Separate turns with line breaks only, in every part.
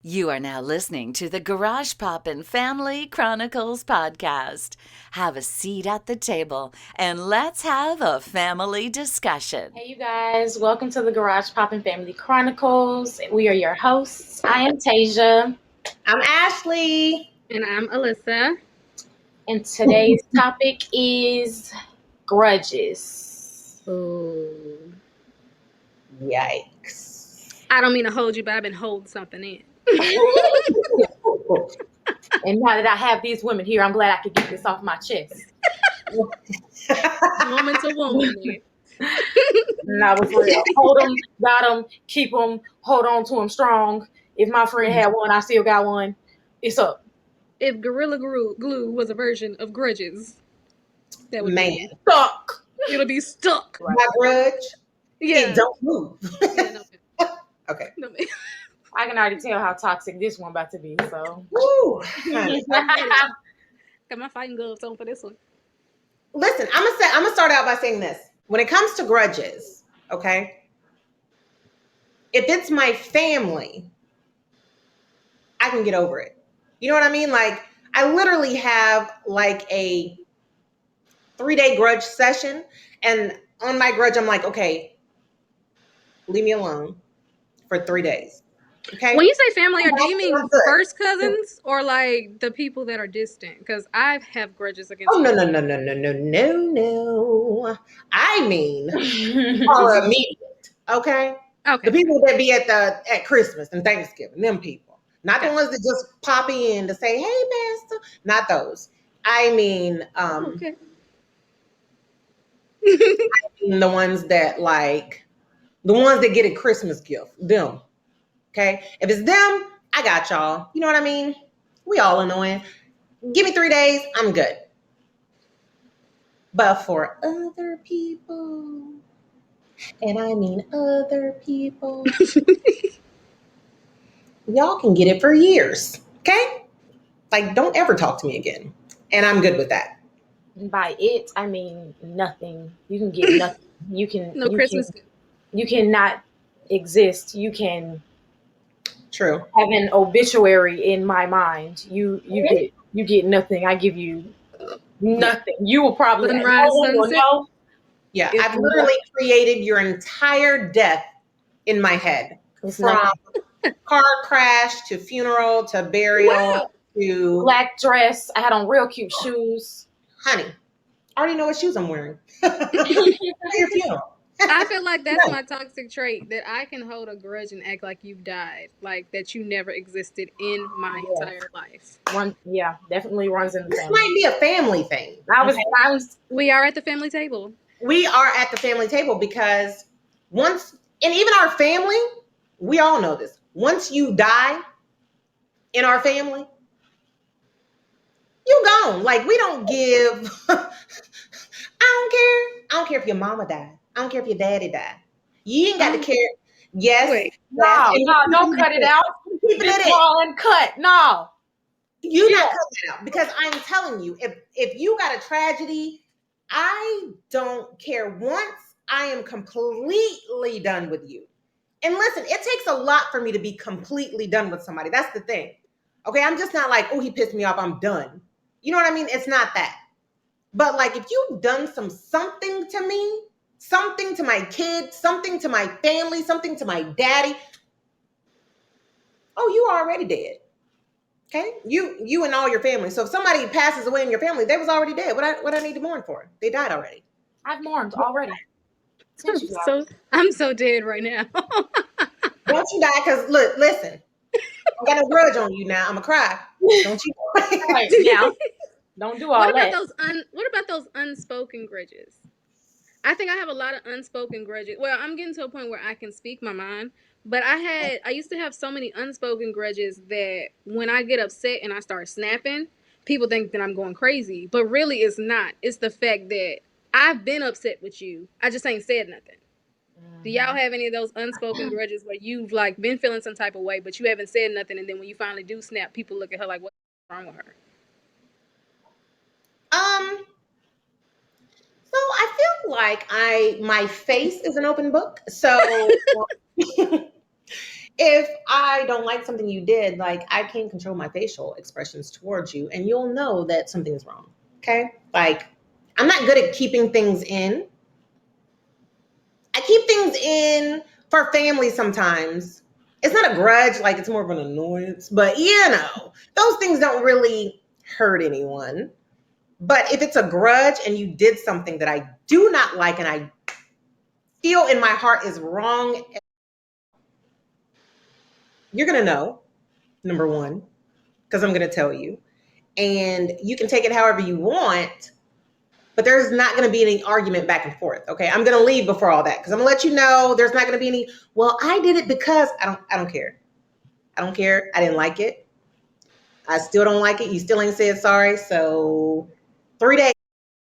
You are now listening to the Garage Poppin' Family Chronicles podcast. Have a seat at the table and let's have a family discussion.
Hey, you guys. Welcome to the Garage Poppin' Family Chronicles. We are your hosts. I am Tasia.
I'm Ashley.
And I'm Alyssa.
And today's topic is grudges.
Ooh.
Yikes.
I don't mean to hold you, but I've been holding something in.
And now that I have these women here, I'm glad I could get this off my chest.
Woman to woman.
No, for real. Hold them, got them, keep them, hold on to them strong. If my friend had one, I still got one. It's up.
If Gorilla Glue was a version of Grudges, that would be
stuck.
It'll be stuck.
My grudge,
Yeah.
it don't move.
Yeah, no,
Okay.
no,
I can already tell how toxic this one about to be. So,
Woo.
got my fighting gloves on for this one.
Listen, I'm gonna start out by saying this. When it comes to grudges, okay, if it's my family, I can get over it. You know what I mean? Like, I literally have like a 3-day grudge session, and on my grudge, I'm like, okay, leave me alone for 3 days. Okay.
When you say family, do you mean first cousins or like the people that are distant? Because I have grudges against.
Oh, no. I mean, are immediate. Okay.
Okay.
The people that be at Christmas and Thanksgiving, them people, not the ones that just pop in to say, "Hey, Pastor," not those. I mean,
Okay.
I mean the ones that get a Christmas gift. Them. Okay. If it's them, I got y'all. You know what I mean? We all annoying. Give me 3 days, I'm good. But for other people, and I mean other people, y'all can get it for years. Okay? Like, don't ever talk to me again. And I'm good with that.
By it, I mean nothing. You can get nothing. You can
no Christmas.
You cannot exist. You can
True.
have an obituary in my mind. You get nothing. I give you nothing. You will probably
know.
Yeah, I've literally created your entire death in my head. From car crash to funeral to burial to
black dress. I had on real cute shoes.
Honey, I already know what shoes I'm wearing. Your funeral.
I feel like that's my toxic trait, that I can hold a grudge and act like you've died, like that you never existed in my entire life.
Definitely runs in the
this
family.
Might be a family thing.
We are at the family table.
We are at the family table because and even our family, we all know this. Once you die in our family, you gone. Like, we don't give. I don't care if your mama died. I don't care if your daddy died. You ain't got to care. Yes.
Wait.
No, don't cut it out. Keep it all and cut. No.
You not cut it out, because I'm telling you, if you got a tragedy, I don't care. Once I am completely done with you. And listen, it takes a lot for me to be completely done with somebody. That's the thing. Okay, I'm just not like, oh, he pissed me off, I'm done. You know what I mean? It's not that. But like, if you've done something to me, something to my kids, something to my family, something to my daddy, oh, you are already dead. Okay? You and all your family. So if somebody passes away in your family, they was already dead. What I need to mourn for? They died already.
I've mourned already.
I'm so dead right now.
Don't you die, because listen, I got no grudge on you now. I'm gonna cry. Don't you?
Right, yeah. Don't do all that.
What about those unspoken grudges? I think I have a lot of unspoken grudges. Well, I'm getting to a point where I can speak my mind, but I used to have so many unspoken grudges that when I get upset and I start snapping, people think that I'm going crazy, but really it's not. It's the fact that I've been upset with you. I just ain't said nothing. Do y'all have any of those unspoken grudges where you've like been feeling some type of way, but you haven't said nothing, and then when you finally do snap, people look at her like, what's wrong with her?
So I feel like my face is an open book. So if I don't like something you did, like I can't control my facial expressions towards you, and you'll know that something is wrong. Okay? Like, I'm not good at keeping things in. I keep things in for family sometimes. It's not a grudge, like it's more of an annoyance, but those things don't really hurt anyone. But if it's a grudge and you did something that I do not like and I feel in my heart is wrong, you're going to know, number one, because I'm going to tell you. And you can take it however you want, but there's not going to be any argument back and forth. Okay. I'm going to leave before all that because I'm going to let you know there's not going to be any, well, I did it because I don't care. I don't care. I didn't like it. I still don't like it. You still ain't said sorry. So 3 days,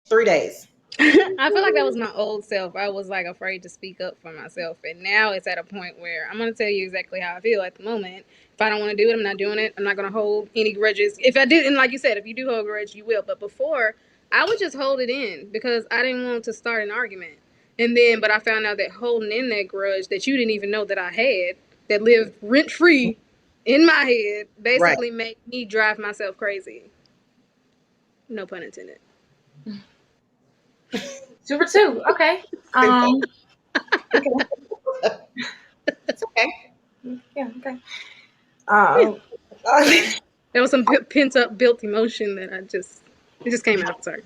3 days.
I feel like that was my old self. I was like afraid to speak up for myself, and now it's at a point where I'm gonna tell you exactly how I feel at the moment. If I don't want to do it, I'm not doing it. I'm not gonna hold any grudges. If I did, and like you said, if you do hold a grudge, you will. But before, I would just hold it in because I didn't want to start an argument. And then, but I found out that holding in that grudge that you didn't even know that I had, that lived rent free in my head, basically made me drive myself crazy. No pun intended.
Super 2. Okay.
It's okay.
Yeah. Okay.
There was some pent up built emotion that it just came out. Sorry.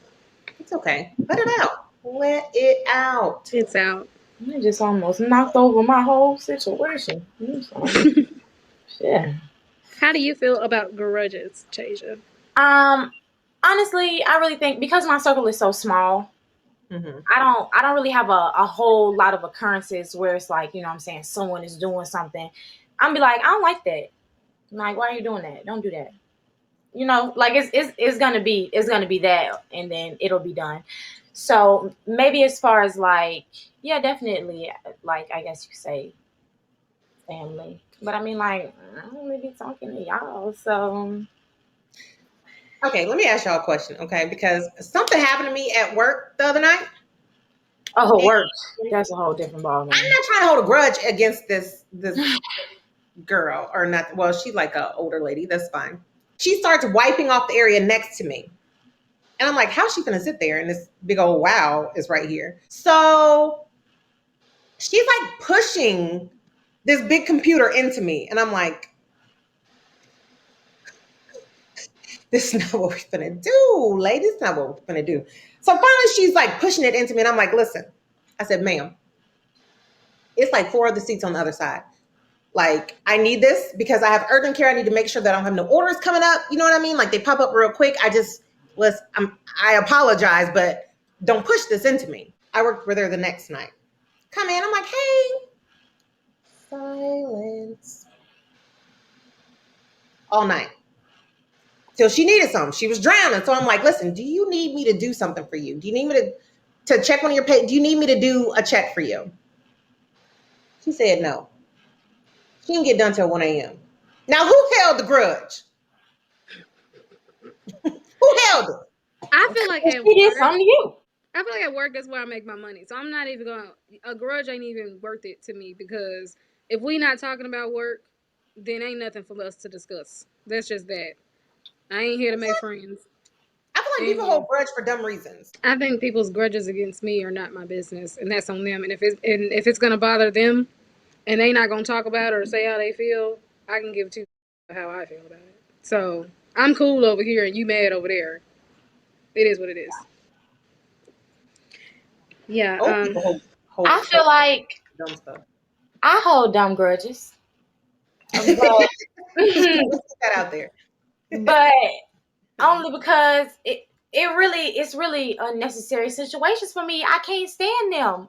It's okay. Let it out. Let it out.
It's out.
You just almost knocked over my whole situation. Yeah.
How do you feel about grudges, Chasia?
Honestly, I really think because my circle is so small, I don't really have a whole lot of occurrences where it's like, you know what I'm saying, someone is doing something. I'm be like, I don't like that. I'm like, why are you doing that? Don't do that. You know, like it's gonna be that, and then it'll be done. So maybe as far as like, yeah, definitely, like I guess you could say family. But I mean, like, I don't really be talking to y'all, so
Okay, let me ask y'all a question, okay? Because something happened to me at work the other night.
oh, work. That's a whole different ballgame.
I'm not trying to hold a grudge against this girl or not. Well, she's like an older lady. That's fine. She starts wiping off the area next to me. And I'm like, how's she gonna sit there? And this big old wow is right here. So she's like pushing this big computer into me. And I'm like, this is not what we're gonna do, lady. This is not what we're gonna do. So finally she's like pushing it into me. And I'm like, listen, I said, ma'am, it's like 4 other seats on the other side. Like, I need this because I have urgent care. I need to make sure that I don't have no orders coming up. You know what I mean? Like, they pop up real quick. I apologize, but don't push this into me. I worked with her the next night. Come in. I'm like, hey. Silence. All night. Till she needed something. She was drowning. So I'm like, listen, do you need me to do something for you? Do you need me to check on your pay? Do you need me to do a check for you? She said no. She didn't get done till 1 a.m. Now, who held the grudge? Who held it?
I feel like at
She did something to you.
I feel like at work that's where I make my money. So I'm not even a grudge ain't even worth it to me because if we not talking about work, then ain't nothing for us to discuss. That's just that. I ain't here to make friends.
I feel like people hold grudge for dumb reasons.
I think people's grudges against me are not my business, and that's on them. And if it's gonna bother them, and they not gonna talk about it or say how they feel, I can give two how I feel about it. So I'm cool over here, and you mad over there. It is what it is. Yeah.
Hold
I feel like
dumb stuff.
I hold dumb grudges. But,
Let's put that out there.
but only because it's really unnecessary situations for me. I can't stand them.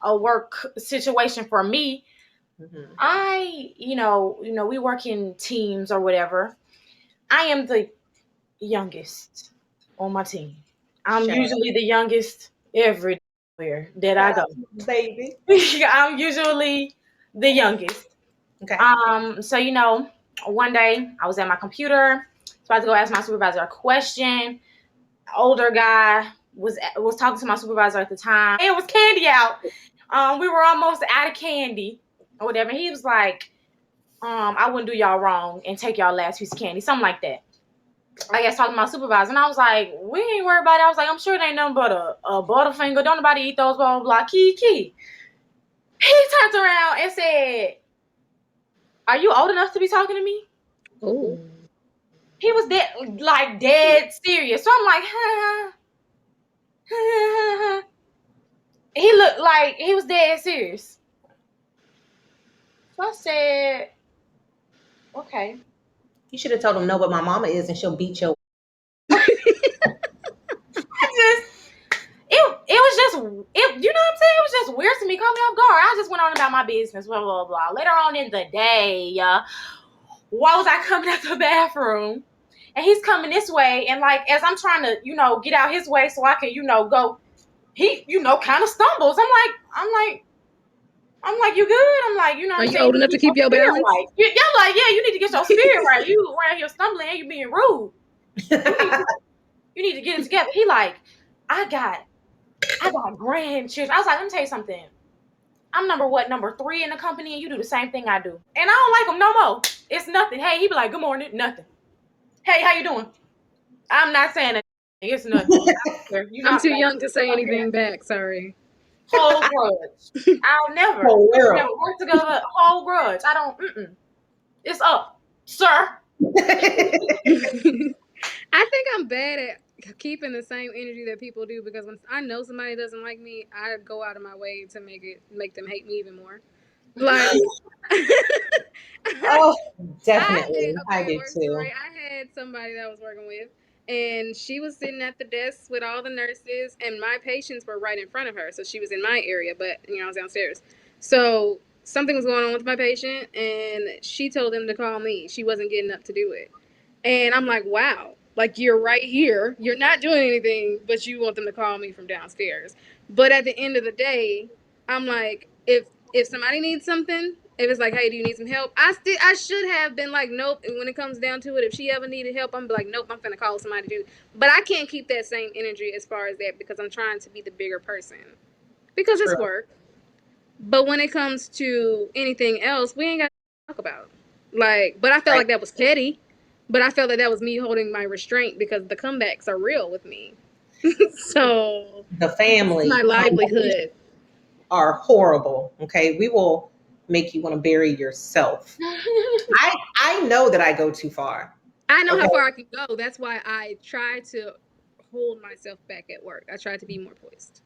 A work situation for me. I we work in teams or whatever. I am the youngest on my team. I'm usually the youngest everywhere that I go.
Baby.
I'm usually the youngest.
Okay.
So one day I was at my computer, about to go ask my supervisor a question. Older guy was talking to my supervisor at the time. It was candy out. We were almost out of candy. or whatever. And he was like, I wouldn't do y'all wrong and take y'all last piece of candy, something like that. I guess talking to my supervisor, and I was like, we ain't worried about it. I was like, I'm sure it ain't nothing but a Butterfinger. Don't nobody eat those, blah, blah, blah. Key. He turned around and said, are you old enough to be talking to me?
Oh.
He was dead serious. So I'm like, He looked like he was dead serious. So I said, okay.
You should have told him no, but my mama is, and she'll beat your.
It was just, you know what I'm saying? It was just weird to me. Caught me off guard. I just went on about my business, blah, blah, blah. Later on in the day, why was I coming out the bathroom? And he's coming this way. And like, as I'm trying to, get out his way so I can, go, he, kind of stumbles. I'm like, you good? I'm like, you know what I'm saying?
Are you old enough to keep your balance?
Right. I'm like, yeah, you need to get your spirit right. You around here stumbling and you being rude. You need to get it together. He like, I got grandchildren. I was like, let me tell you something. I'm number 3 in the company, and you do the same thing I do. And I don't like him no more. It's nothing. Hey, he be like, good morning, nothing. Hey, how you doing? I'm not saying that. It's nothing.
I'm too young to say anything back. Sorry.
Whole grudge. I'll never work together. Whole grudge. I don't. It's up, sir.
I think I'm bad at keeping the same energy that people do, because when I know somebody doesn't like me, I go out of my way to make them hate me even more. Like,
oh, definitely. I did too.
Story. I had somebody that I was working with, and she was sitting at the desk with all the nurses, and my patients were right in front of her. So she was in my area, but I was downstairs. So something was going on with my patient, and she told them to call me. She wasn't getting up to do it. And I'm like, wow, like, you're right here. You're not doing anything, but you want them to call me from downstairs. But at the end of the day, I'm like, if somebody needs something, if it's like, hey, do you need some help? I should have been like, nope. And when it comes down to it, if she ever needed help, I'm like, nope, I'm finna call somebody to do it. But I can't keep that same energy as far as that, because I'm trying to be the bigger person. Because it's work. But when it comes to anything else, we ain't got to talk about. Like, but I felt like that was petty. But I felt like that was me holding my restraint, because the comebacks are real with me. So
the family,
my livelihood,
are horrible. Okay, we will make you want to bury yourself. I know that I go too far.
I know how far I can go. That's why I try to hold myself back at work. I try to be more poised.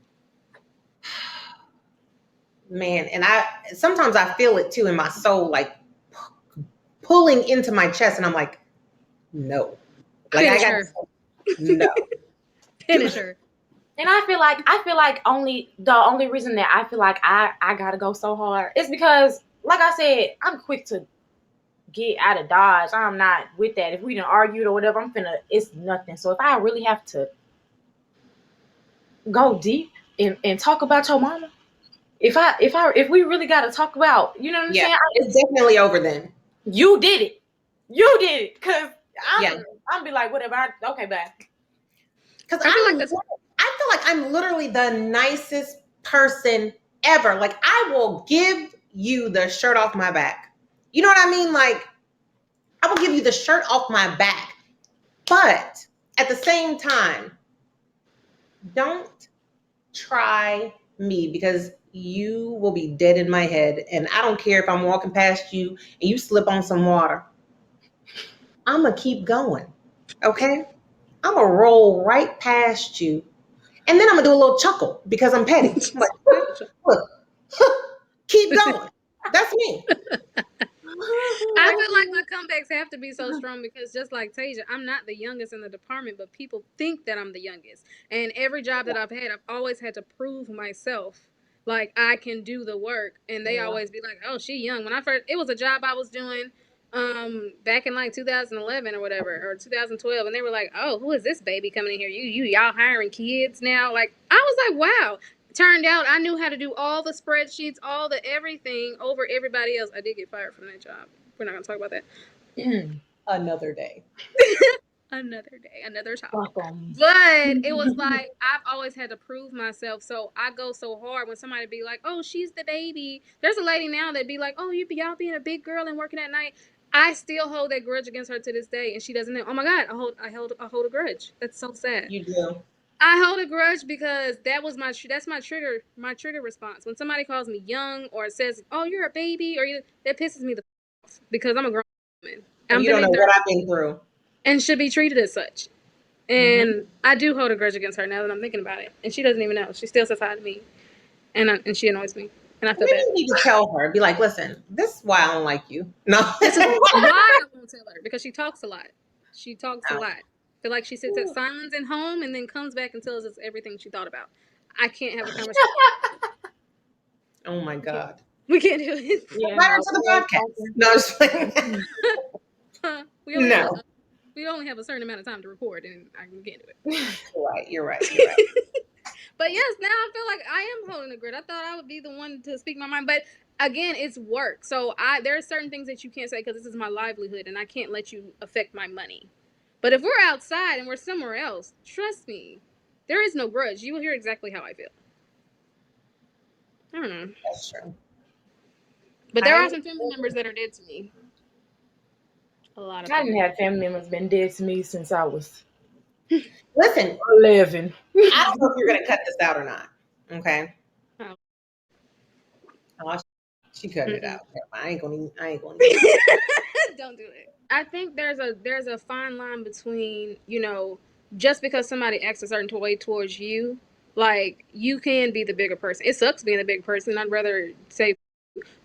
Man, and sometimes I feel it too in my soul, like pulling into my chest, and I'm like, no. Like,
Finish her.
No.
Finish her.
And I feel like the only reason that I feel like I gotta go so hard is because, like I said, I'm quick to get out of Dodge. I'm not with that. If we done argued or whatever, it's nothing. So if I really have to go deep and talk about your mama, if we really gotta talk about, you know what I'm saying?
It's definitely over then.
You did it. Cause I'm be like, whatever. Okay, bye.
Because I feel like I'm literally the nicest person ever. Like, I will give you the shirt off my back. You know what I mean? Like, I will give you the shirt off my back. But at the same time, don't try me, because you will be dead in my head. And I don't care if I'm walking past you and you slip on some water. I'm going to keep going. Okay? I'm going to roll right past you. And then I'm going to do a little chuckle because I'm petty. I'm like, look, keep going. That's me.
I feel like my comebacks have to be so strong, because just like Tasia, I'm not the youngest in the department, but people think that I'm the youngest. And every job that I've had, I've always had to prove myself. Like, I can do the work. And they always be like, oh, she young. When it was a job I was doing back in like 2011 or whatever, or 2012, and they were like, oh, who is this baby coming in here? Y'all hiring kids now? Like, I was like, wow. Turned out I knew how to do all the spreadsheets, all the everything over everybody else. I did get fired from that job. We're not going to talk about that.
Another day.
another day, another topic.
Welcome.
But it was like I've always had to prove myself, so I go so hard when somebody be like, "Oh, she's the baby." There's a lady now that be like, "Oh, y'all being a big girl and working at night." I still hold that grudge against her to this day, and she doesn't know. Oh my God, I hold a grudge. That's so sad.
You do.
I hold a grudge because that's my trigger response. When somebody calls me young or says, "Oh, you're a baby," that pisses me the off because I'm a grown woman.
And you don't know what I've been through.
And should be treated as such. And I do hold a grudge against her now that I'm thinking about it. And she doesn't even know. She still says hi to me. And she annoys me. And I feel bad.
You need to tell her. Be like, listen, this is why I don't like you. No.
This is why I won't tell her. Because she talks a lot. She talks a lot. I feel like she sits at silence at home and then comes back and tells us everything she thought about. I can't have a conversation.
Oh my God.
We can't do it.
Yeah,
Right into the podcast. No, just playing.
We only have a certain amount of time to record, and I can't do it.
You're right.
But yes, now I feel like I am holding a grudge. I thought I would be the one to speak my mind, but again, it's work. So there are certain things that you can't say because this is my livelihood, and I can't let you affect my money. But if we're outside and we're somewhere else, trust me, there is no grudge. You will hear exactly how I feel. I don't know.
That's true.
But there are some family members that are dead to me. A lot of.
I didn't have family members been dead to me since I was
11.
I don't
know if you're gonna cut this out or not. Okay. Oh, she cut it out. I ain't gonna.
Don't do it. I think there's a fine line between, just because somebody acts a certain way towards you, like you can be the bigger person. It sucks being the bigger person. I'd rather say,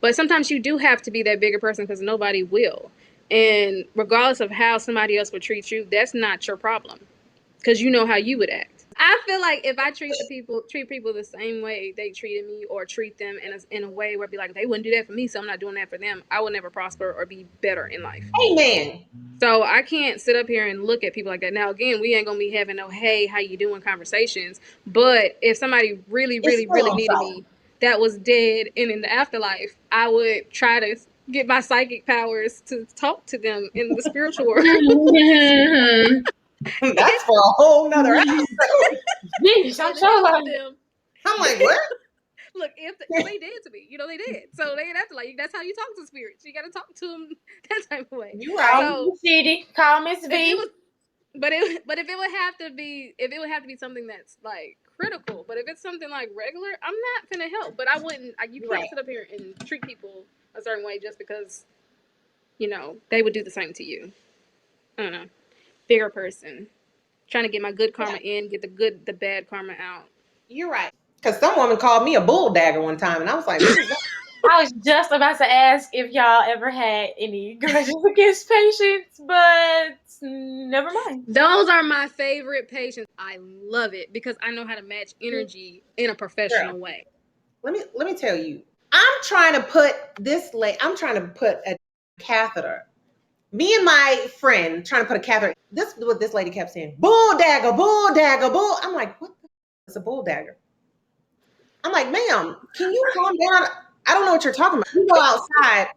but sometimes you do have to be that bigger person because nobody will. And regardless of how somebody else would treat you, that's not your problem because you know how you would act. I feel like if I treat people the same way they treated me or treat them in a way where I'd be like, they wouldn't do that for me, so I'm not doing that for them, I will never prosper or be better in life.
Amen.
So I can't sit up here and look at people like that. Now, again, we ain't going to be having no, hey, how you doing conversations. But if somebody really, really, really needed me that was dead and in the afterlife, I would try to get my psychic powers to talk to them in the spiritual world.
That's for a whole nother episode. I'm like, what?
Look, if they did to me, they did. So they have to that's how you talk to spirits. You got to talk to them that type of way.
You right. So, CD, call Miss V.
But if it would have to be something that's like critical. But if it's something like regular, I'm not gonna help. But I wouldn't. You can't sit up here and treat people a certain way just because, they would do the same to you. I don't know. Bigger person, trying to get my good karma in, get the bad karma out.
You're right. Because some woman called me a bull dagger one time, and I was like,
I was just about to ask if y'all ever had any grudges against patients, but never mind.
Those are my favorite patients. I love it because I know how to match energy in a professional way.
Let me tell you, I'm trying to put a catheter. Me and my friend trying to put a catheter. This is what this lady kept saying: bull dagger, bull dagger, bull. I'm like, what the is a bull dagger? I'm like, ma'am, can you calm down? I don't know what you're talking about. We go outside.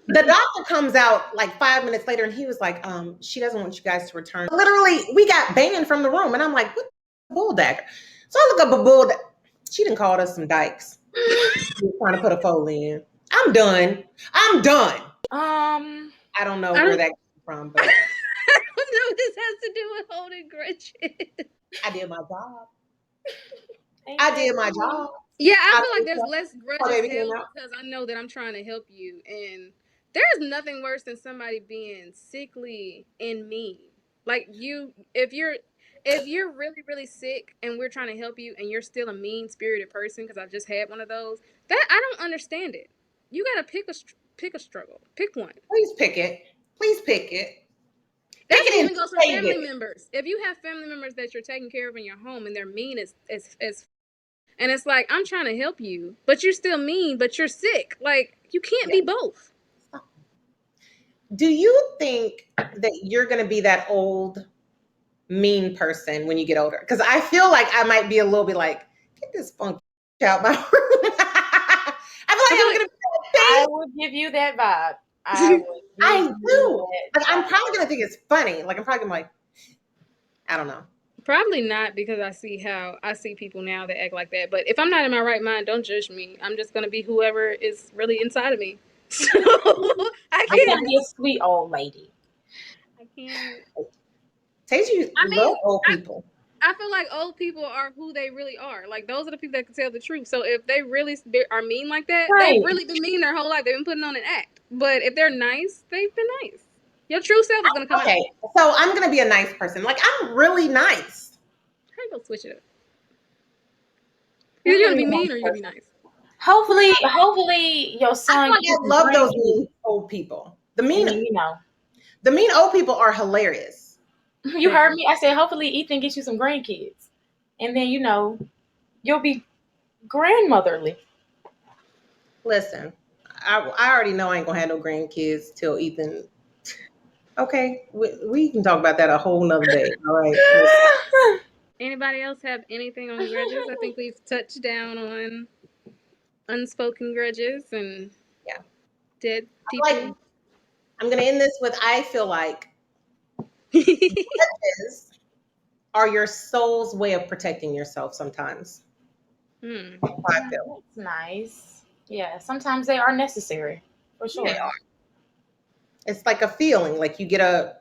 The doctor comes out like 5 minutes later and he was like, she doesn't want you guys to return. Literally, we got banned from the room. And I'm like, what the bull dagger? So I look up a bull. She done called us some dykes. Trying to put a foal in. I'm done. I don't know where that came from, but
I don't know what this has to do with holding grudges.
I did my job.
Yeah, I feel like there's less grudges held because I know that I'm trying to help you. And there's nothing worse than somebody being sickly and mean. Like if you're really, really sick and we're trying to help you and you're still a mean-spirited person, because I just had one of those, that I don't understand it. You got to pick a struggle. Pick one.
Please pick it.
That even goes for family members. If you have family members that you're taking care of in your home and they're mean as and it's like, I'm trying to help you, but you're still mean, but you're sick. Like, you can't be both.
Do you think that you're going to be that old, mean person when you get older? Because I feel like I might be a little bit like, get this funky out my room. I feel like I'm going to be
I will give you that vibe. I would
I
give
do.
you
Like, I'm
that.
probably gonna think it's funny. Like, I'm probably gonna be like, I don't know.
Probably not, because I see people now that act like that. But if I'm not in my right mind, don't judge me. I'm just gonna be whoever is really inside of me. So I
You're gonna
can't.
be a sweet old lady.
I can't.
Tasia, you
I
love
mean,
old people.
I feel like old people are who they really are. Like, those are the people that can tell the truth. So if they really are mean like that,
Right.
they've really been mean their whole life. They've been putting on an act. But if they're nice, they've been nice. Your true self is gonna come out.
Okay, so I'm gonna be a nice person. Like, I'm really nice.
How you gonna switch it up? You're gonna be mean or you're gonna be nice.
Hopefully your
I
son
feel like
gets
I
some
love those
grandkids.
mean old people. The
And
mean,
then, you know,
the mean old people are hilarious.
you heard me. I said hopefully Ethan gets you some grandkids, and then, you know, you'll be grandmotherly.
Listen, I already know I ain't gonna have no grandkids till Ethan. Okay, we can talk about that a whole nother day. All right.
Anybody else have anything on grudges? I think we've touched down on unspoken grudges and
Yeah.
dead people.
Like, I'm gonna end this with, I feel like grudges are your soul's way of protecting yourself sometimes.
Hmm.
That's how I feel.
That's nice. Yeah, sometimes they are necessary, for sure.
Yeah. It's like a feeling, like you get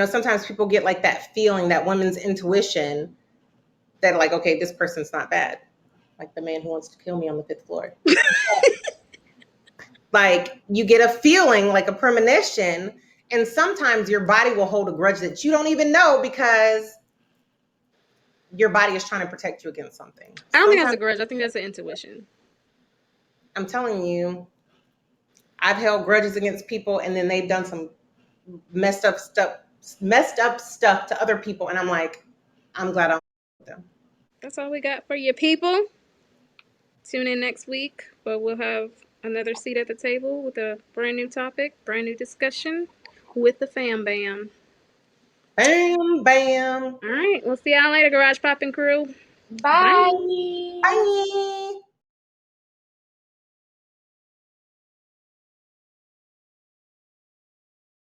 sometimes people get like that feeling, that woman's intuition that, like, okay, this person's not bad. Like the man who wants to kill me on the 5th floor. Like, you get a feeling, like a premonition, and sometimes your body will hold a grudge that you don't even know, because your body is trying to protect you against something.
I don't think that's a grudge. I think that's an intuition.
I'm telling you, I've held grudges against people, and then they've done some messed up stuff to other people, and I'm like, I'm glad I'm with them.
That's all we got for you people. Tune in next week, but we'll have another seat at the table with a brand new topic, brand new discussion with the fam bam.
Bam, bam.
All right, we'll see y'all later, Garage Poppin' crew.
Bye.
Bye.